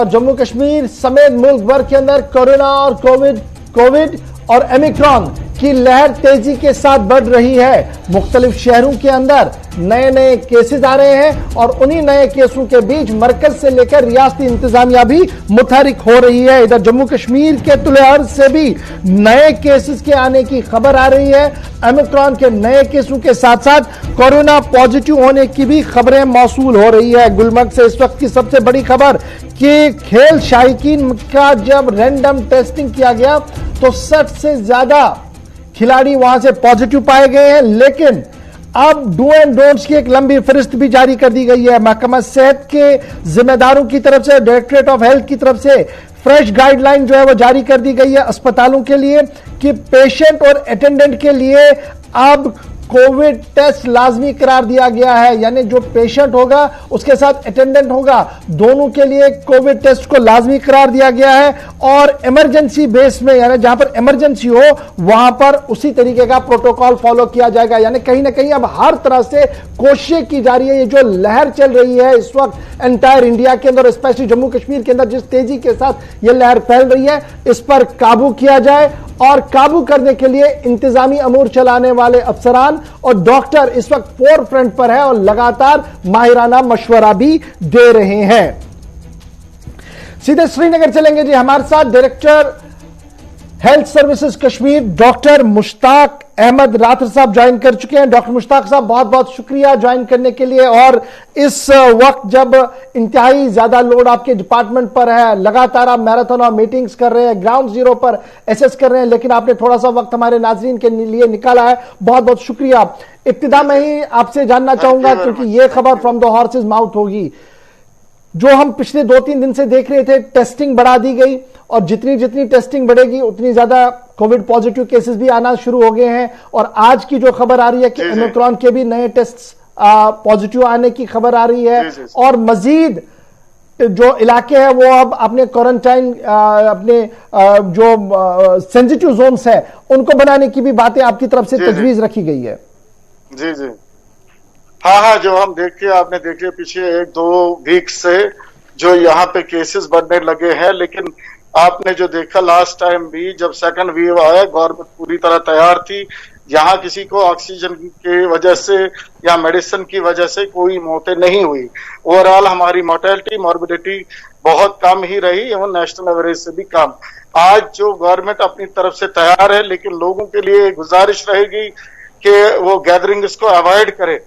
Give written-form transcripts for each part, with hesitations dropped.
जम्मू कश्मीर समेत मुल्क भर के अंदर कोरोना और कोविड और ओमिक्रॉन की लहर तेजी के साथ बढ़ रही है। मुख्तलिफ शहरों के अंदर नए नए केसेस आ रहे हैं और उन्हीं नए केसों के बीच मरकज से लेकर रियासती इंतजामिया भी मुतहरिक हो रही है। इधर जम्मू कश्मीर के तुलहर से भी नए केसेस के आने की खबर आ रही है। ओमिक्रॉन के नए केसों के साथ साथ कोरोना पॉजिटिव होने की भी खबरें मौसूल हो रही है। गुलमर्ग से इस वक्त की सबसे बड़ी खबर कि खेल शायकीन का जब रैंडम टेस्टिंग किया गया तो 60 से ज्यादा खिलाड़ी वहां से पॉजिटिव पाए गए हैं, लेकिन अब डू एंड डोंट्स की एक लंबी फहरिस्त भी जारी कर दी गई है। महकमा सेहत के जिम्मेदारों की तरफ से, डायरेक्टरेट ऑफ हेल्थ की तरफ से फ्रेश गाइडलाइन जो है वो जारी कर दी गई है अस्पतालों के लिए कि पेशेंट और अटेंडेंट के लिए अब कोविड टेस्ट लाजमी करार दिया गया है। यानी जो पेशेंट होगा उसके साथ अटेंडेंट होगा, दोनों के लिए कोविड टेस्ट को लाजमी करार दिया गया है और इमरजेंसी बेस में, यानी जहां पर इमरजेंसी हो वहां पर उसी तरीके का प्रोटोकॉल फॉलो किया जाएगा। यानी कहीं ना कहीं अब हर तरह से कोशिशें की जा रही है। ये जो लहर चल रही है इस वक्त एंटायर इंडिया के अंदर, स्पेशली जम्मू कश्मीर के अंदर जिस तेजी के साथ ये लहर फैल रही है, इस पर काबू किया जाए और काबू करने के लिए इंतजामी अमूर चलाने वाले अफसरान और डॉक्टर इस वक्त फोर फ्रंट पर है और लगातार माहिराना मशवरा भी दे रहे हैं। सीधे श्रीनगर चलेंगे जी, हमारे साथ director health services Kashmir doctor Mushtaq Ahmad Rather साहब ज्वाइन कर चुके हैं। डॉक्टर मुश्ताक साहब बहुत बहुत शुक्रिया ज्वाइन करने के लिए। और इस वक्त जब इंतहाई ज्यादा लोड आपके डिपार्टमेंट पर है, लगातार आप मैराथन और मीटिंग्स कर रहे हैं, ग्राउंड जीरो पर एसेस कर रहे हैं, लेकिन आपने थोड़ा सा वक्त हमारे नाजरीन के लिए निकाला है, बहुत बहुत शुक्रिया। इब्तिदा में ही आपसे जानना चाहूंगा, क्योंकि ये खबर फ्रॉम द हॉर्सेज माउथ होगी, जो हम पिछले 2-3 दिन से देख रहे थे, टेस्टिंग बढ़ा दी गई और जितनी जितनी टेस्टिंग बढ़ेगी उतनी ज्यादा कोविड पॉजिटिव केसेस भी आना शुरू हो गए हैं। और आज की जो खबर आ रही है कि ओमिक्रॉन के भी नए टेस्ट पॉजिटिव आने की खबर आ रही है और मजीद जो इलाके हैं वो अब अपने क्वारंटाइन, अपने जो सेंसिटिव जोन्स है उनको बनाने की भी बातें आपकी तरफ से तजवीज रखी गई है। जी जी, हाँ, जो हम आपने देखे पिछले 1-2 वीक से जो यहाँ पे केसेस बढ़ने लगे हैं, लेकिन आपने जो देखा लास्ट टाइम भी जब सेकंड वेव आया, गवर्नमेंट पूरी तरह तैयार थी। यहाँ किसी को ऑक्सीजन की वजह से या मेडिसिन की वजह से कोई मौतें नहीं हुई। ओवरऑल हमारी मोर्टेलिटी मॉर्बिडिटी बहुत कम ही रही, एवं नेशनल एवरेज से भी कम। आज जो गवर्नमेंट अपनी तरफ से तैयार है, लेकिन लोगों के लिए गुजारिश रहेगी कि वो गैदरिंग्स को अवॉइड करे,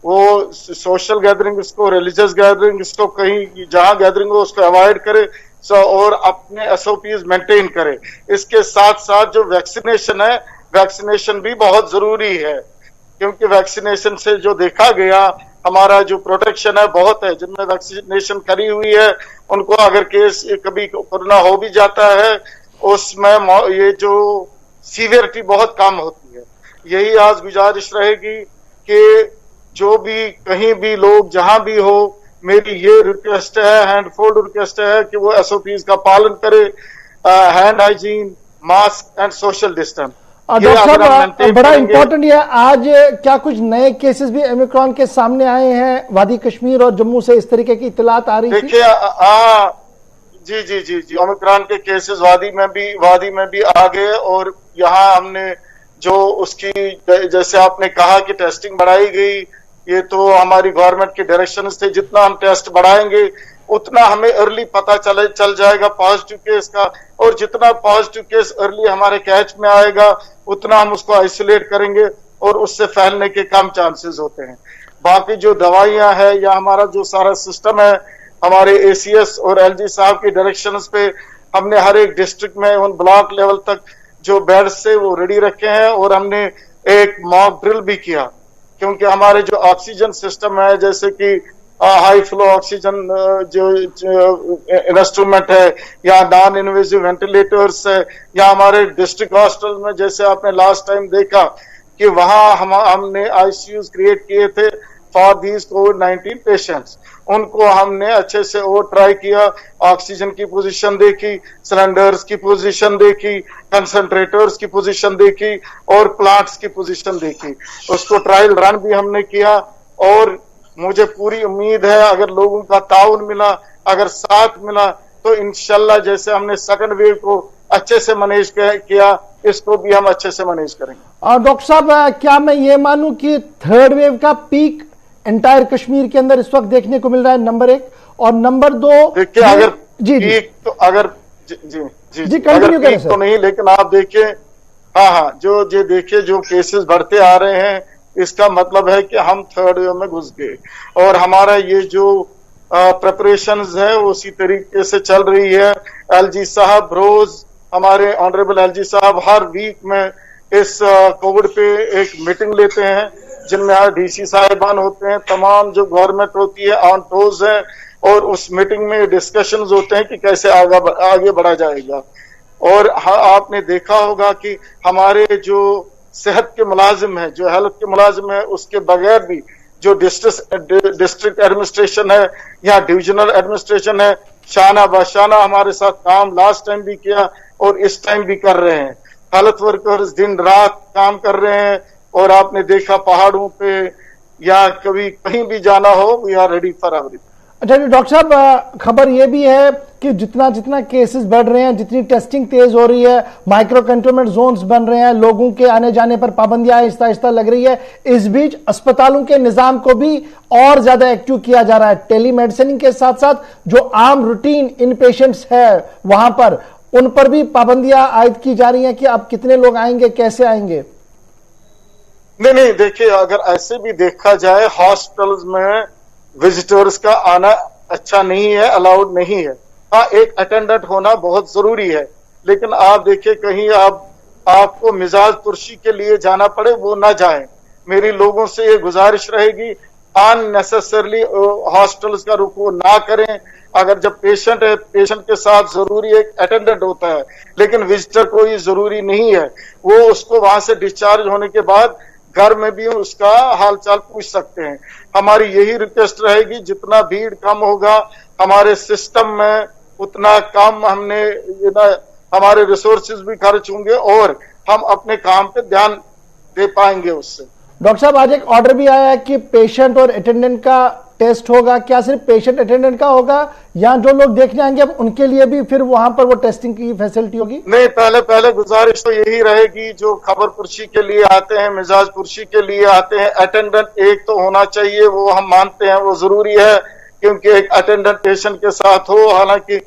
वो सोशल गैदरिंग्स को, रिलीजियस गैदरिंग्स को, कहीं जहां गैदरिंग हो उसको अवॉइड करे और अपने एसओपीज मेंटेन करे। इसके साथ साथ जो वैक्सीनेशन है, वैक्सीनेशन भी बहुत जरूरी है, क्योंकि वैक्सीनेशन से जो देखा गया हमारा जो प्रोटेक्शन है बहुत है। जिनमें वैक्सीनेशन करी हुई है उनको अगर केस कभी कोरोना हो भी जाता है उसमें ये जो सीवियरिटी बहुत कम होती है। यही आज गुजारिश रहेगी कि जो भी कहीं भी लोग जहां भी हो, मेरी ये रिक्वेस्ट है, हैंडफोल्ड रिक्वेस्ट है कि वो एसओपीज का पालन करे, hand hygiene, mask and social distance. Doctor साहब बड़ा इंपॉर्टेंट है, आज क्या कुछ नए केसेस भी ओमिक्रॉन के सामने आए हैं वादी कश्मीर और जम्मू से, इस तरीके की इत्तलात आ रही थी? देखिए जी, ओमिक्रॉन के केसेस वादी में भी आ गए और यहाँ हमने जो उसकी, जैसे आपने कहा कि टेस्टिंग बढ़ाई गई, ये तो हमारी गवर्नमेंट के डायरेक्शन थे। जितना हम टेस्ट बढ़ाएंगे उतना हमें अर्ली पता चल जाएगा पॉजिटिव केस का, और जितना पॉजिटिव केस अर्ली हमारे कैच में आएगा उतना हम उसको आइसोलेट करेंगे और उससे फैलने के कम चांसेस होते हैं। बाकी जो दवाइयां हैं या हमारा जो सारा सिस्टम है, हमारे एसीएस और एलजी साहब की डायरेक्शंस पे हमने हर एक डिस्ट्रिक्ट में उन ब्लॉक लेवल तक जो बेड्स से वो रेडी रखे हैं और हमने एक मॉक ड्रिल भी किया, क्योंकि हमारे जो ऑक्सीजन सिस्टम है, जैसे कि हाई फ्लो ऑक्सीजन जो इंस्ट्रूमेंट है या नॉन इन्वेजिव वेंटिलेटर्स है, या हमारे डिस्ट्रिक्ट हॉस्पिटल में जैसे आपने लास्ट टाइम देखा कि वहां हमने आईसीयूज क्रिएट किए थे फॉर दीज कोविड-19 पेशेंट्स। उनको हमने अच्छे से और ट्राई किया, ऑक्सीजन की पोजीशन देखी, सिलेंडर्स की पोजीशन देखी, कंसंट्रेटर्स की पोजीशन देखी और प्लांट्स की पोजीशन देखी। उसको ट्रायल रन भी हमने किया और मुझे पूरी उम्मीद है अगर लोगों का ताउन मिला, अगर साथ मिला तो इंशाल्लाह जैसे हमने सेकंड वेव को अच्छे से मैनेज किया, इसको भी हम अच्छे से मैनेज करेंगे। और डॉक्टर साहब, क्या मैं ये मानूं कि थर्ड वेव का पीक एंटायर कश्मीर के अंदर इस वक्त देखने को मिल रहा है, नंबर 1, और नंबर 2? देखिए, अगर जी पीक तो अगर जी कंटिन्यू करें सर। तो नहीं, लेकिन आप देखिए, हाँ, जो देखिए जो केसेस बढ़ते आ रहे हैं, इसका मतलब है कि हम थर्ड वेव में घुस गए, और हमारा ये जो प्रिपरेशंस है उसी तरीके से चल रही है। एलजी साहब रोज, हमारे ऑनरेबल एलजी साहब हर वीक में इस कोविड पे एक मीटिंग लेते हैं, जिनमें डीसी साहिबान होते हैं, तमाम जो गवर्नमेंट होती है ऑन टोज है, और उस मीटिंग में डिस्कशंस होते हैं कि कैसे आगे बढ़ा जाएगा। और आपने देखा होगा कि हमारे जो सेहत के मुलाजिम है, जो हेल्थ के मुलाजिम है, उसके बगैर भी जो डिस्ट्रिक्ट एडमिनिस्ट्रेशन है या डिविजनल एडमिनिस्ट्रेशन है, शाना बशाना हमारे साथ काम लास्ट टाइम भी किया और इस टाइम भी कर रहे हैं। हेल्थ वर्कर्स दिन रात काम कर रहे हैं, और आपने देखा पहाड़ों पे या कभी कहीं भी जाना हो, we are ready for everything. अच्छा डॉक्टर साहब, खबर यह भी है कि जितना जितना केसेस बढ़ रहे हैं, जितनी टेस्टिंग तेज हो रही है, माइक्रो कंटेनमेंट जोन्स बन रहे हैं, लोगों के आने जाने पर पाबंदियां आहिस्ता आहिस्ता लग रही है, इस बीच अस्पतालों के निजाम को भी और ज्यादा एक्टिव किया जा रहा है। टेलीमेडिसिन के साथ साथ जो आम रूटीन इन पेशेंट्स है वहां पर, उन पर भी पाबंदियां आयद की जा रही हैं कि अब कितने लोग आएंगे, कैसे आएंगे? नहीं, देखिए, अगर ऐसे भी देखा जाए, हॉस्पिटल्स में विजिटर्स का आना अच्छा नहीं है, अलाउड नहीं है। हाँ, एक अटेंडेंट होना बहुत जरूरी है, लेकिन आप देखिए कहीं आपको मिजाज पुरशी के लिए जाना पड़े, वो ना जाए। मेरी लोगों से ये गुजारिश रहेगी, अननेसेसरली हॉस्पिटल्स का रुख ना करें। अगर जब पेशेंट है, पेशेंट के साथ जरूरी एक अटेंडेंट होता है, लेकिन विजिटर कोई जरूरी नहीं है। वो उसको वहां से डिस्चार्ज होने के बाद घर में भी उसका हालचाल पूछ सकते हैं। हमारी यही रिक्वेस्ट रहेगी, जितना भीड़ कम होगा हमारे सिस्टम में, उतना कम हमारे रिसोर्सेज भी खर्च होंगे और हम अपने काम पे ध्यान दे पाएंगे उससे। डॉक्टर साहब, आज एक ऑर्डर भी आया है कि पेशेंट और अटेंडेंट का टेस्ट होगा। क्या सिर्फ पेशेंट अटेंडेंट का होगा, या जो लोग देखने आएंगे अब उनके लिए भी फिर वहां पर वो टेस्टिंग की फैसिलिटी होगी? नहीं, पहले गुजारिश तो यही रहेगी, जो खबर पुरशी के लिए आते हैं, मिजाज पुरशी के लिए आते हैं, अटेंडेंट एक तो होना चाहिए, वो हम मानते हैं, वो जरूरी है, क्योंकि एक अटेंडेंट पेशेंट के साथ हो। हालांकि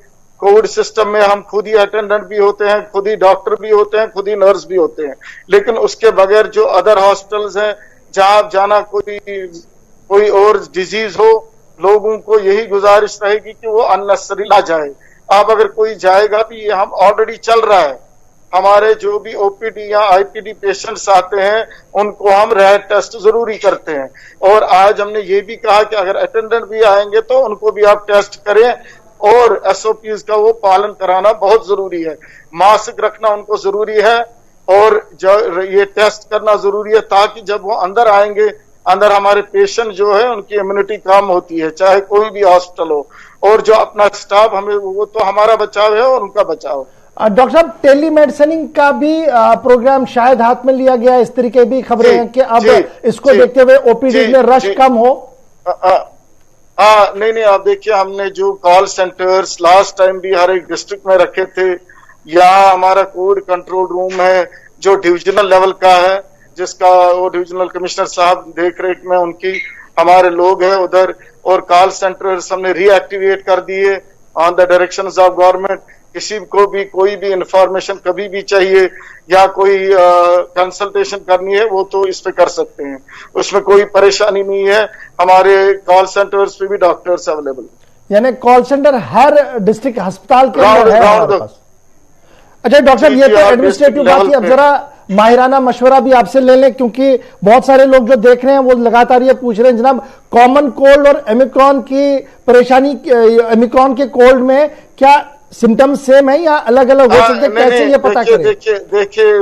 कोविड सिस्टम में हम खुद ही अटेंडेंट भी होते हैं, खुद ही डॉक्टर भी होते हैं, खुद ही नर्स भी होते हैं, लेकिन उसके बगैर जो अदर हॉस्पिटल्स हैं, जहां आप जाना कोई और डिजीज हो, लोगों को यही गुजारिश रहेगी कि वो अननेसेसरी ना जाए। अब अगर कोई जाएगा भी, ये हम ऑलरेडी चल रहा है, हमारे जो भी ओपीडी या आईपीडी पेशेंट्स आते हैं उनको हम रैट टेस्ट जरूरी करते हैं। और आज हमने ये भी कहा कि अगर अटेंडेंट भी आएंगे तो उनको भी आप टेस्ट करें, और एसओपीज का वो पालन कराना बहुत जरूरी है। मास्क रखना उनको जरूरी है, और ये टेस्ट करना जरूरी है, ताकि जब वो अंदर आएंगे, अंदर हमारे पेशेंट जो है उनकी इम्यूनिटी कम होती है, चाहे कोई भी हॉस्पिटल हो, और जो अपना स्टाफ, हमें वो तो हमारा बचाव है और उनका बचाव। डॉक्टर साहब, टेलीमेडिसिन का भी प्रोग्राम शायद हाथ में लिया गया, इस तरीके भी खबरें हैं कि अब इसको देखते हुए ओपीडी में रश कम हो। नहीं, आप देखिए, हमने जो कॉल सेंटर्स लास्ट टाइम भी हर एक डिस्ट्रिक्ट में रखे थे, यहाँ हमारा कोविड कंट्रोल रूम है जो डिविजनल लेवल का है, जिसका वो डिविजनल कमिश्नर साहब देख रेख में उनकी हमारे लोग हैं उधर, और कॉल सेंटर्स हमने रीएक्टिवेट कर दिए on the directions of government. किसी को भी कोई भी इंफॉर्मेशन कभी भी चाहिए या कोई कंसल्टेशन करनी है, वो तो इस पे कर सकते हैं, उसमें कोई परेशानी नहीं है। हमारे कॉल सेंटर्स पे भी डॉक्टर्स अवेलेबल, यानी कॉल सेंटर हर डिस्ट्रिक्ट अस्पताल के अंदर है हमारे पास। अच्छा डॉक्टर साहब, ये तो एडमिनिस्ट्रेटिव बात है, अब जरा माहिराना मशवरा भी आपसे ले लें, क्योंकि बहुत सारे लोग जो देख रहे हैं वो लगातार ये पूछ रहे हैं, जनाब कॉमन कोल्ड और ओमिक्रॉन की परेशानी, ओमिक्रॉन के कोल्ड में क्या सिम्टम्स सेम है या अलग अलग हो सकते हैं, कैसे ये पता करें? देखिए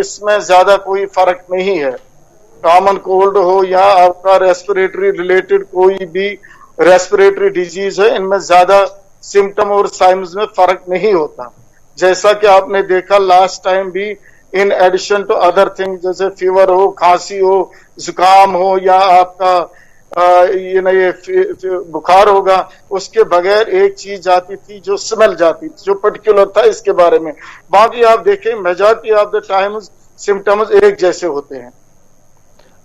इसमें ज्यादा कोई फर्क नहीं है। कॉमन कोल्ड हो या आपका रेस्पिरेटरी रिलेटेड कोई भी रेस्पिरेटरी डिजीज है, इनमें ज्यादा सिम्टम और साइंस में फर्क नहीं होता। जैसा कि आपने देखा लास्ट टाइम भी, in addition to other thing, जैसे फीवर हो, खांसी हो, जुकाम हो, या आपका बुखार होगा, उसके बगैर एक चीज जाती थी जो स्मेल जाती थी, जो पर्टिकुलर था इसके बारे में। बाकी आप देखें majority of the times symptoms एक जैसे होते हैं।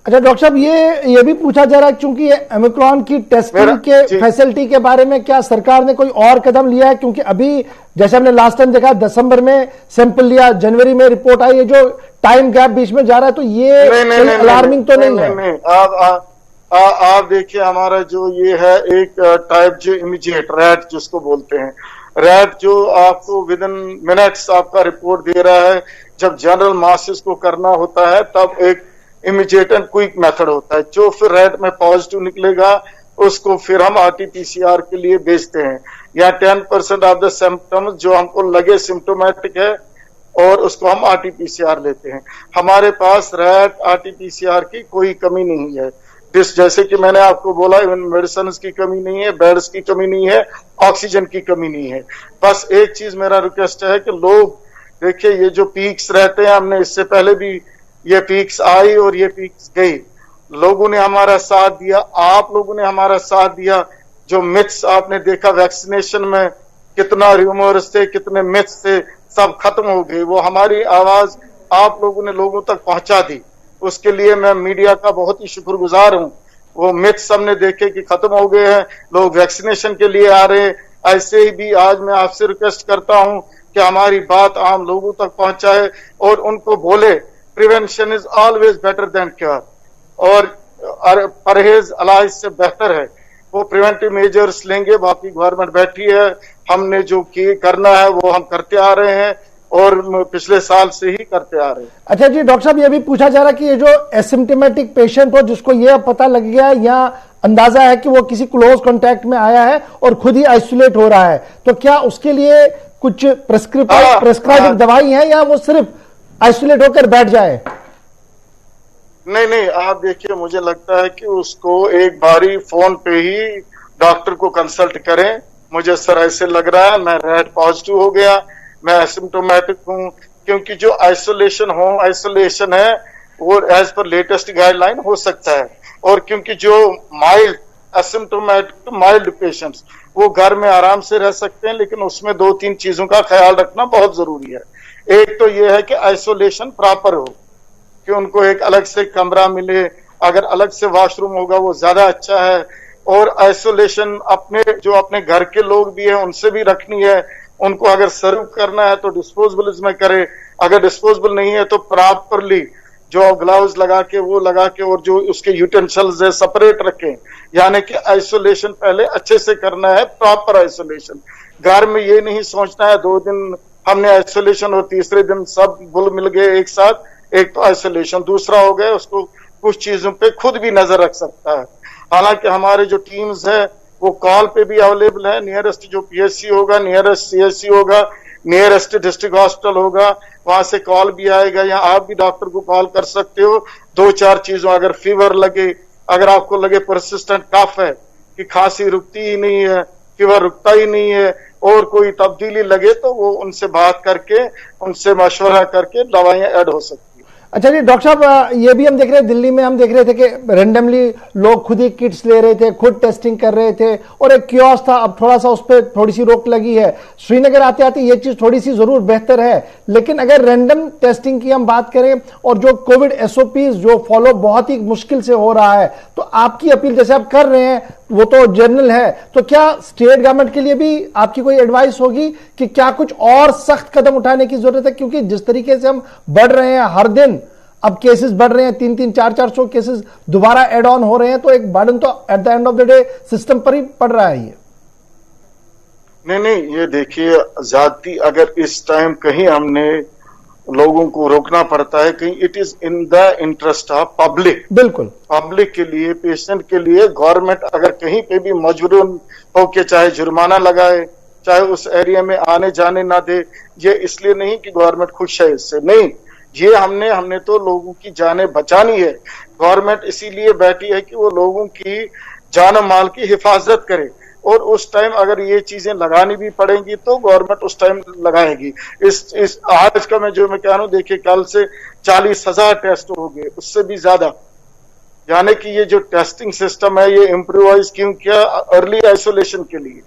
अच्छा डॉक्टर साहब, ये भी पूछा जा रहा है क्योंकि ओमिक्रॉन की टेस्टिंग के फैसिलिटी के बारे में क्या सरकार ने कोई और कदम लिया है? क्योंकि अभी जैसे हमने लास्ट टाइम देखा दिसंबर में सैंपल लिया, जनवरी में रिपोर्ट आई, ये जो टाइम गैप बीच में जा रहा है तो ये अलार्मिंग तो नहीं है? आप देखिए हमारा जो ये है एक टाइप जो इमीडिएट रैट जिसको बोलते हैं, रैट जो आपको विद इन मिनट्स आपका रिपोर्ट दे रहा है। जब जनरल मासेस को करना होता है तब एक इमीडिएट एंड क्विक मेथड होता है, जो फिर रैट में पॉजिटिव निकलेगा उसको फिर हम आरटीपीसीआर के लिए भेजते हैं। या 10% ऑफ द सिम्टम्स जो हमको लगे सिम्टोमेटिक है और उसको हम आरटीपीसीआर लेते हैं। हमारे पास रैट आरटीपीसीआर की कोई कमी नहीं है। जैसे कि मैंने आपको बोला, इवन मेडिसिन की कमी नहीं है, बेड्स की कमी नहीं है, ऑक्सीजन की कमी नहीं है। बस एक चीज मेरा रिक्वेस्ट है कि लोग देखिए, ये जो पीक्स रहते हैं, हमने इससे पहले भी ये पीक्स आई और ये पीक्स गई, लोगों ने हमारा साथ दिया, आप लोगों ने हमारा साथ दिया। जो मिथ्स आपने देखा वैक्सीनेशन में, कितना रूमर्स थे, कितने मिथ्स थे, सब खत्म हो गए। वो हमारी आवाज आप लोगों ने लोगों तक पहुंचा दी, उसके लिए मैं मीडिया का बहुत ही शुक्रगुजार हूं। वो मिथ्स हमने देखे कि खत्म हो गए हैं, लोग वैक्सीनेशन के लिए आ रहे हैं। ऐसे ही भी आज मैं आपसे रिक्वेस्ट करता हूं कि हमारी बात आम लोगों तक पहुंचाए और उनको बोले prevention is always better than cure, और परहेज इलाज से बेहतर है। वो प्रिवेंटिव मेजर्स लेंगे। बाकी गवर्नमेंट बैठी है, हमने जो करना है वो हम करते आ रहे हैं और पिछले साल से ही करते आ रहे हैं। अच्छा जी डॉक्टर साहब, ये भी पूछा जा रहा है कि ये जो एसिम्प्टोमेटिक पेशेंट हो जिसको ये पता लग गया है या अंदाजा है कि वो किसी क्लोज कांटेक्ट में आया है और खुद ही आइसोलेट हो रहा है, तो क्या उसके लिए कुछ प्रेस्क्राइब दवाई है या वो सिर्फ आइसोलेट होकर बैठ जाए? नहीं, आप देखिए, मुझे लगता है कि उसको एक बारी फोन पे ही डॉक्टर को कंसल्ट करें। मुझे सर ऐसे लग रहा है मैं रैट पॉजिटिव हो गया, मैं एसिम्प्टोमेटिक हूं, क्योंकि जो आइसोलेशन होम आइसोलेशन है वो एज पर लेटेस्ट गाइडलाइन हो सकता है। और क्योंकि जो माइल्ड एसिम्प्टोमेटिक माइल्ड पेशेंट्स वो घर में आराम से रह सकते हैं, लेकिन उसमें 2-3 चीजों का ख्याल रखना बहुत जरूरी है। एक तो ये है कि आइसोलेशन प्रॉपर हो, कि उनको एक अलग से कमरा मिले, अगर अलग से वॉशरूम होगा वो ज्यादा अच्छा है। और आइसोलेशन अपने घर के लोग भी हैं उनसे भी रखनी है। उनको अगर सर्व करना है तो डिस्पोजेबल इसमें करे, अगर डिस्पोजेबल नहीं है तो प्रॉपरली जो ग्लव्स लगा के वो लगा के और जो उसके यूटेंसिल्स है सेपरेट रखें। यानी कि आइसोलेशन पहले अच्छे से करना है, प्रॉपर आइसोलेशन। घर में ये नहीं सोचना है 2 दिन हमने आइसोलेशन और तीसरे दिन सब गुल मिल गए एक साथ। एक तो आइसोलेशन, दूसरा हो गया उसको कुछ चीजों पे खुद भी नजर रख सकता है। हालांकि हमारे जो टीम्स है वो कॉल पे भी अवेलेबल है। नियरेस्ट जो पीएचसी होगा, नियरेस्ट सीएचसी होगा, नियरेस्ट डिस्ट्रिक्ट हॉस्पिटल होगा, वहां से कॉल भी आएगा, या आप भी डॉक्टर को कॉल कर सकते हो। 2-4 चीजों, अगर फीवर लगे, अगर आपको लगे परसिस्टेंट कफ है कि खांसी रुकती ही नहीं है, फीवर रुकता ही नहीं है, और कोई तब्दीली लगे तो वो उनसे बात करके, उनसे मशवरा करके दवाइयां ऐड हो सकती है। अच्छा जी डॉक्टर साहब, ये भी हम देख रहे हैं, दिल्ली में हम देख रहे थे कि रैंडमली लोग खुद ही किट्स ले रहे थे, खुद टेस्टिंग कर रहे थे और एक कियोस्क था। अब थोड़ा सा उस पर थोड़ी सी रोक लगी है। श्रीनगर आते आते ये चीज थोड़ी सी जरूर बेहतर है, लेकिन अगर रैंडम टेस्टिंग की हम बात करें और जो कोविड एसओपीज जो फॉलो बहुत ही मुश्किल से हो रहा है, तो आपकी अपील जैसे आप कर रहे हैं वो तो जनरल है, तो क्या स्टेट गवर्नमेंट के लिए भी आपकी कोई एडवाइस होगी कि क्या कुछ और सख्त कदम उठाने की जरूरत है? क्योंकि जिस तरीके से हम बढ़ रहे हैं, हर दिन अब केसेस बढ़ रहे हैं, 300, 400 केसेस दोबारा एड ऑन हो रहे हैं, तो एक बर्डन तो at the end of the day system पर ही पड़ रहा है। ये नहीं, ये देखिए, ज्यादती अगर इस टाइम कहीं हमने लोगों को रोकना पड़ता है, कहीं it is in the interest of public. बिल्कुल, पब्लिक के लिए, पेशेंट के लिए गवर्नमेंट अगर कहीं पे भी मजबूरन होके चाहे जुर्माना लगाए, चाहे उस एरिया में आने जाने ना दे, ये इसलिए नहीं कि गवर्नमेंट खुश है इससे, नहीं, ये हमने तो लोगों की जानें बचानी है। गवर्नमेंट इसीलिए बैठी है कि वो लोगों की जान माल की हिफाजत करे, और उस टाइम अगर ये चीजें लगानी भी पड़ेंगी तो गवर्नमेंट उस टाइम लगाएगी। इस आज का मैं कह रहा हूं, देखिए कल से 40,000 टेस्ट हो गए, उससे भी ज्यादा। यानी कि ये जो टेस्टिंग सिस्टम है ये इम्प्रोवाइज क्यों किया, अर्ली आइसोलेशन के लिए,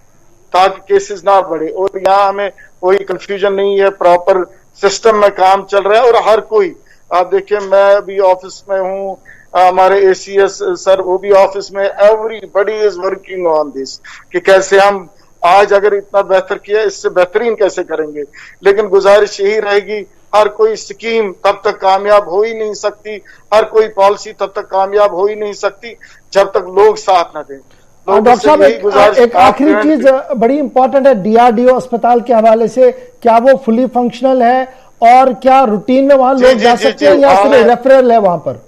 ताकि केसेस ना बढ़े। और यहाँ हमें कोई कंफ्यूजन नहीं है, प्रॉपर सिस्टम में काम चल रहा है। और हर कोई, आप देखिए मैं भी ऑफिस में हूँ, हमारे एसीएस सर वो भी ऑफिस में, everybody is working on this कि कैसे हम आज अगर इतना बेहतर किया इससे बेहतरीन कैसे करेंगे। लेकिन गुजारिश यही रहेगी, हर कोई स्कीम तब तक कामयाब हो ही नहीं सकती, हर कोई पॉलिसी तब तक कामयाब हो ही नहीं सकती जब तक लोग साथ न दें। डॉक्टर साहब एक आखिरी चीज बड़ी इंपॉर्टेंट है, डीआरडीओ अस्पताल के हवाले से, क्या वो फुली फंक्शनल है और क्या रूटीन में वहां लोग जा सकते हैं या सिर्फ रेफरल है वहां पर?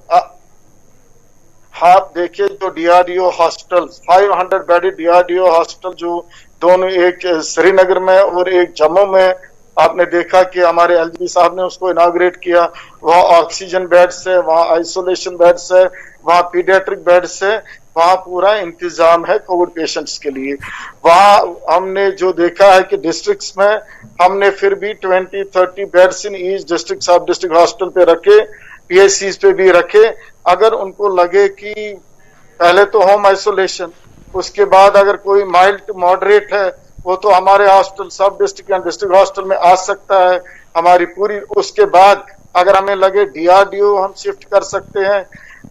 आप देखिए जो DRDO hospital 500 bedded DRDO hospital जो दोनों, एक श्रीनगर में और एक जम्मू में, आपने देखा कि हमारे एलजी साहब ने उसको इनॉग्रेट किया। वहाँ ऑक्सीजन बेड्स है, वहाँ आइसोलेशन बेड्स है, वहाँ पीडियाट्रिक बेड्स है, वहाँ पूरा इंतजाम है कोविड पेशेंट्स के लिए। वहाँ हमने जो देखा है कि डिस्ट्रिक्ट्स में हमने फिर भी 20-30 बेड्स इन ईच डिस्ट्रिक्ट, सब डिस्ट्रिक्ट हॉस्पिटल पे रखे, पीएचसीज पे भी रखे। अगर उनको लगे कि पहले तो होम आइसोलेशन, उसके बाद अगर कोई माइल्ड टू मॉडरेट है वो तो हमारे हॉस्पिटल, सब डिस्ट्रिक्ट या डिस्ट्रिक्ट हॉस्पिटल में आ सकता है हमारी पूरी। उसके बाद अगर हमें लगे डीआरडीओ हम शिफ्ट कर सकते हैं,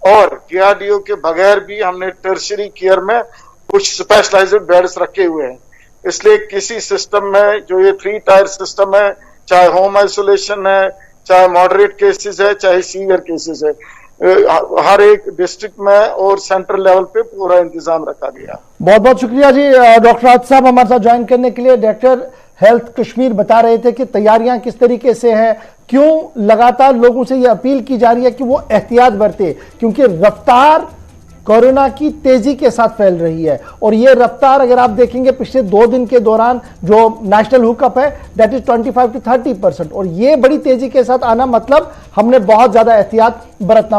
और डीआरडीओ के बगैर भी हमने टर्शरी केयर में कुछ स्पेशलाइज्ड बेड्स रखे हुए हैं। इसलिए किसी सिस्टम में जो ये 3 टायर सिस्टम है, चाहे होम आइसोलेशन है, चाहे मॉडरेट केसेस है, चाहे सीवियर केसेस है, हर एक डिस्ट्रिक्ट में और सेंट्रल लेवल पे पूरा इंतजाम रखा गया। बहुत बहुत शुक्रिया जी डॉक्टर राज साहब हमारे साथ ज्वाइन करने के लिए। डायरेक्टर हेल्थ कश्मीर बता रहे थे कि तैयारियां किस तरीके से हैं, क्यों लगातार लोगों से यह अपील की जा रही है कि वो एहतियात बरते, क्योंकि रफ्तार कोरोना की तेजी के साथ फैल रही है। और ये रफ्तार अगर आप देखेंगे पिछले 2 दिन के दौरान जो नेशनल हुकअप है दैट इज 25 to 30%, और ये बड़ी तेजी के साथ आना मतलब हमने बहुत ज्यादा एहतियात बरतना